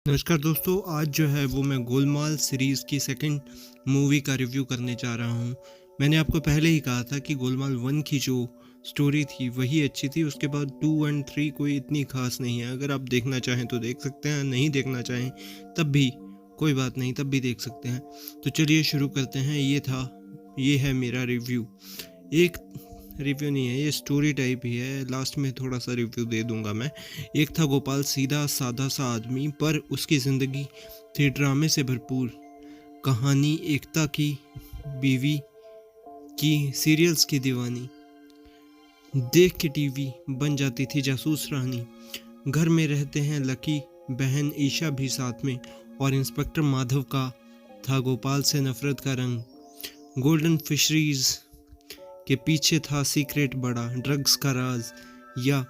नमस्कार दोस्तों, आज जो है वो मैं गोलमाल सीरीज़ की सेकंड मूवी का रिव्यू करने जा रहा हूँ। मैंने आपको पहले ही कहा था कि गोलमाल 1 की जो स्टोरी थी वही अच्छी थी, उसके बाद 2 एंड 3 कोई इतनी ख़ास नहीं है। अगर आप देखना चाहें तो देख सकते हैं, नहीं देखना चाहें तब भी कोई बात नहीं, तब भी देख सकते हैं। तो चलिए शुरू करते हैं। ये है मेरा रिव्यू। एक रिव्यू नहीं है, ये स्टोरी टाइप ही है, लास्ट में थोड़ा सा रिव्यू दे दूंगा मैं। एक था गोपाल, सीधा साधा सा आदमी, पर उसकी ज़िंदगी थी ड्रामे से भरपूर। कहानी एकता की, बीवी की, सीरियल्स की दीवानी, देख के टीवी बन जाती थी जासूस रानी। घर में रहते हैं लकी, बहन ईशा भी साथ में, और इंस्पेक्टर माधव का था गोपाल से नफरत का रंग। गोल्डन फिशरीज के पीछे था सीक्रेट बड़ा, ड्रग्स का राज या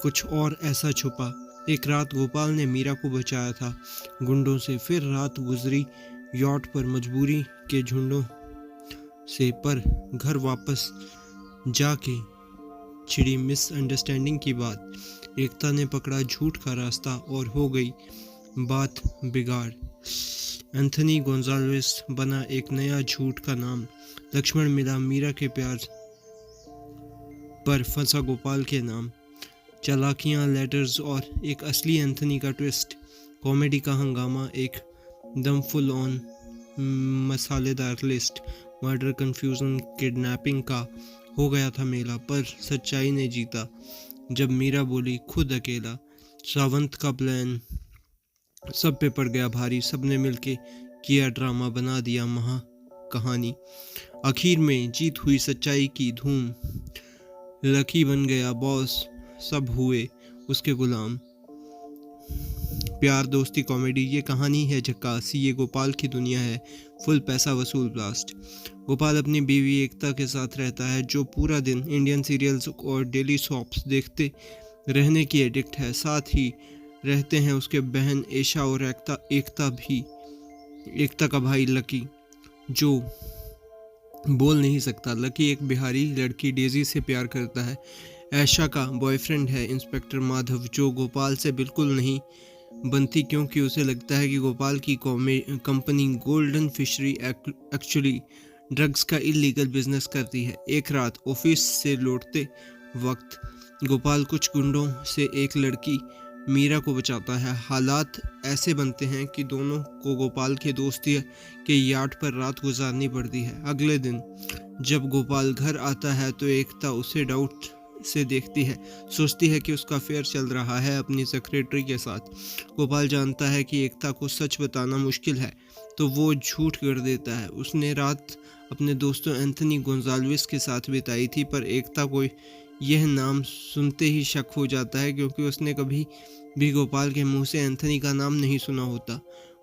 कुछ और ऐसा छुपा। एक रात गोपाल ने मीरा को बचाया था गुंडों से, फिर रात गुजरी यॉट पर मजबूरी के झुंडों से, पर घर वापस जाके छिड़ी मिसअंडरस्टैंडिंग की बात। एकता ने पकड़ा झूठ का रास्ता और हो गई बात बिगाड़। एंथनी गोंजाल्वेस बना एक नया झूठ का नाम। लक्ष्मण मिला मीरा के प्यार पर फंसा गोपाल के नाम। चालाकियां, लेटर्स और एक असली एंथनी का ट्विस्ट। कॉमेडी का हंगामा, एक दम फुल ऑन मसालेदार लिस्ट। मर्डर, कंफ्यूजन, किडनैपिंग का हो गया था मेला, पर सच्चाई ने जीता जब मीरा बोली खुद अकेला। सावंत का प्लान सब पे पड़ गया भारी, सबने मिलके किया ड्रामा, बना दिया महा कहानी। आखिर में जीत हुई सच्चाई की धूम। लकी बन गया बॉस, सब हुए उसके गुलाम। प्यार, दोस्ती, कॉमेडी, ये कहानी है झक्कास। ये गोपाल की दुनिया है, फुल पैसा वसूल ब्लास्ट। गोपाल अपनी बीवी एकता के साथ रहता है, जो पूरा दिन इंडियन सीरियल्स और डेली सॉप्स देखते रहने की एडिक्ट है। साथ ही रहते हैं उसके बहन ईशा और एकता का भाई लकी, जो बोल नहीं सकता। लकी एक बिहारी लड़की डेजी से प्यार करता है। ऐशा का बॉयफ्रेंड है इंस्पेक्टर माधव, जो गोपाल से बिल्कुल नहीं बनती, क्योंकि उसे लगता है कि गोपाल की company golden fishery actually drugs का इलीगल बिजनेस करती है। एक रात ऑफिस से लौटते वक्त गोपाल कुछ गुंडों से एक लड़की मीरा को बचाता है। हालात ऐसे बनते हैं कि दोनों को गोपाल के दोस्ती के यार्ड पर रात गुजारनी पड़ती है। अगले दिन जब गोपाल घर आता है तो एकता उसे डाउट से देखती है, सोचती है कि उसका अफेयर चल रहा है अपनी सेक्रेटरी के साथ। गोपाल जानता है कि एकता को सच बताना मुश्किल है, तो वो झूठ कर देता है। उसने रात अपने दोस्तों एंथनी गोंजाल्विस के साथ बिताई थी, पर एकता को यह नाम सुनते ही शक हो जाता है, क्योंकि उसने कभी भी गोपाल के मुंह से एंथनी का नाम नहीं सुना होता।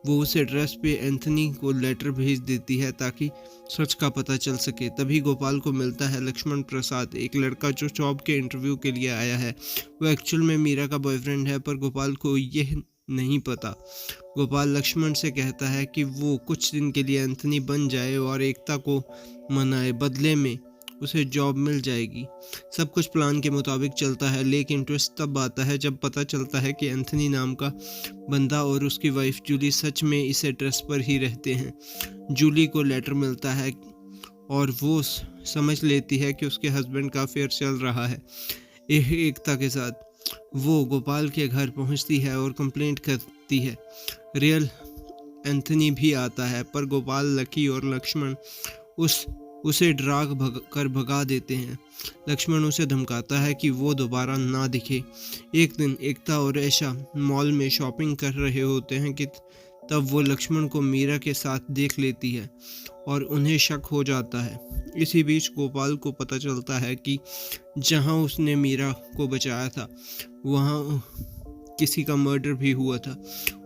वो उसे एड्रेस पे एंथनी को लेटर भेज देती है ताकि सच का पता चल सके। तभी गोपाल को मिलता है लक्ष्मण प्रसाद, एक लड़का जो जॉब के इंटरव्यू के लिए आया है। वो एक्चुअल में मीरा का बॉयफ्रेंड है, पर गोपाल को यह नहीं पता। गोपाल लक्ष्मण से कहता है कि वो कुछ दिन के लिए एंथनी बन जाए और एकता को मनाए, बदले में उसे जॉब मिल जाएगी। सब कुछ प्लान के मुताबिक चलता है, लेकिन ट्विस्ट तब आता है जब पता चलता है कि एंथनी नाम का बंदा और उसकी वाइफ जूली सच में इस एड्रेस पर ही रहते हैं। जूली को लेटर मिलता है और वो समझ लेती है कि उसके हस्बैंड का अफेयर चल रहा है एकता के साथ। वो गोपाल के घर पहुंचती है और कंप्लेंट करती है। रियल एंथनी भी आता है, पर गोपाल, लकी और लक्ष्मण उसे कर भगा देते हैं। लक्ष्मण उसे धमकाता है कि वो दोबारा ना दिखे। एक दिन एकता और ऐशा मॉल में शॉपिंग कर रहे होते हैं कि तब वो लक्ष्मण को मीरा के साथ देख लेती है और उन्हें शक हो जाता है। इसी बीच गोपाल को पता चलता है कि जहां उसने मीरा को बचाया था वहां किसी का मर्डर भी हुआ था,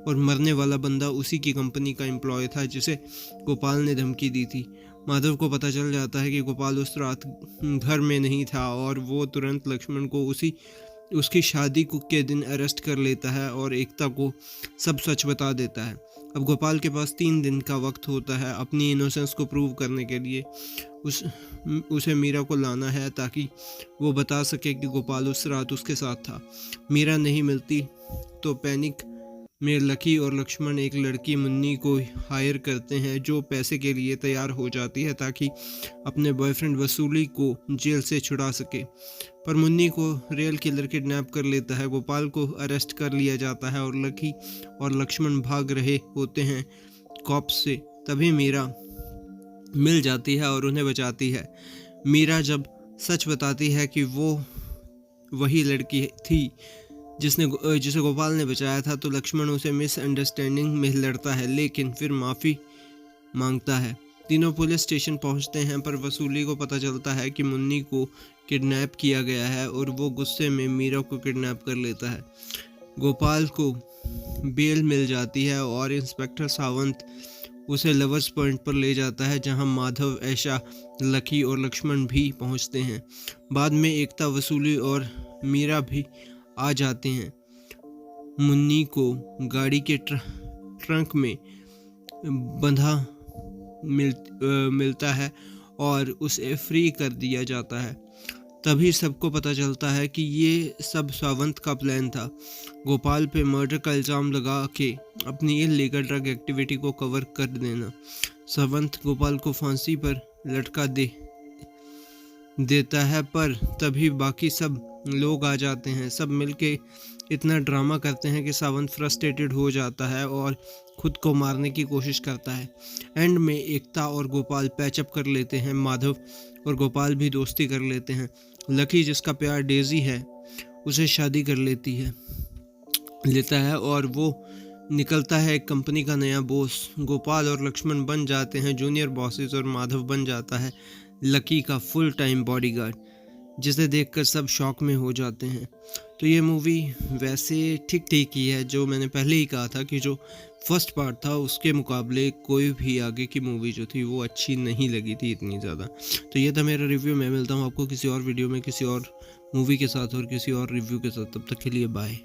और मरने वाला बंदा उसी की कंपनी का एम्प्लॉय था जिसे गोपाल ने धमकी दी थी। माधव को पता चल जाता है कि गोपाल उस रात घर में नहीं था, और वो तुरंत लक्ष्मण को उसकी शादी के दिन अरेस्ट कर लेता है और एकता को सब सच बता देता है। अब गोपाल के पास 3 दिन का वक्त होता है अपनी इनोसेंस को प्रूव करने के लिए। उसे मीरा को लाना है ताकि वो बता सके कि गोपाल उस रात उसके साथ था। मीरा नहीं मिलती तो पैनिक में लकी और लक्ष्मण एक लड़की मुन्नी को हायर करते हैं जो पैसे के लिए तैयार हो जाती है ताकि अपने बॉयफ्रेंड वसूली को जेल से छुड़ा सके। पर मुन्नी को रियल किलर किडनैप कर लेता है। गोपाल को अरेस्ट कर लिया जाता है और लकी और लक्ष्मण भाग रहे होते हैं कॉप्स से। तभी मीरा मिल जाती है और उन्हें बचाती है। मीरा जब सच बताती है कि वो वही लड़की थी जिसे गोपाल ने बचाया था, तो लक्ष्मण उसे मिसअंडरस्टैंडिंग में लड़ता है लेकिन फिर माफ़ी मांगता है। तीनों पुलिस स्टेशन पहुंचते हैं पर वसूली को पता चलता है कि मुन्नी को किडनैप किया गया है और वो गुस्से में मीरा को किडनैप कर लेता है। गोपाल को बेल मिल जाती है और इंस्पेक्टर सावंत उसे लवर्स पॉइंट पर ले जाता है जहां माधव, ऐशा, लकी और लक्ष्मण भी पहुंचते हैं। बाद में एकता, वसूली और मीरा भी आ जाते हैं। मुन्नी को गाड़ी के ट्रंक में बंधा मिलता है और उसे फ्री कर दिया जाता है। तभी सबको पता चलता है कि ये सब सावंत का प्लान था, गोपाल पे मर्डर का इल्ज़ाम लगा के अपनी इल्लीगल ड्रग एक्टिविटी को कवर कर देना। सावंत गोपाल को फांसी पर लटका देता है पर तभी बाकी सब लोग आ जाते हैं। सब मिलके इतना ड्रामा करते हैं कि सावंत फ्रस्ट्रेटेड हो जाता है और खुद को मारने की कोशिश करता है। एंड में एकता और गोपाल पैचअप कर लेते हैं। माधव और गोपाल भी दोस्ती कर लेते हैं। लकी, जिसका प्यार डेजी है, उसे शादी कर लेता है और वो निकलता है एक कंपनी का नया बॉस। गोपाल और लक्ष्मण बन जाते हैं जूनियर बॉसेस और माधव बन जाता है लकी का फुल टाइम बॉडीगार्ड, जिसे देखकर सब शॉक में हो जाते हैं। तो ये मूवी वैसे ठीक ठीक ही है, जो मैंने पहले ही कहा था कि जो फर्स्ट पार्ट था उसके मुकाबले कोई भी आगे की मूवी जो थी वो अच्छी नहीं लगी थी इतनी ज़्यादा। तो ये था मेरा रिव्यू। मैं मिलता हूँ आपको किसी और वीडियो में किसी और मूवी के साथ और किसी और रिव्यू के साथ। तब तक के लिए बाय।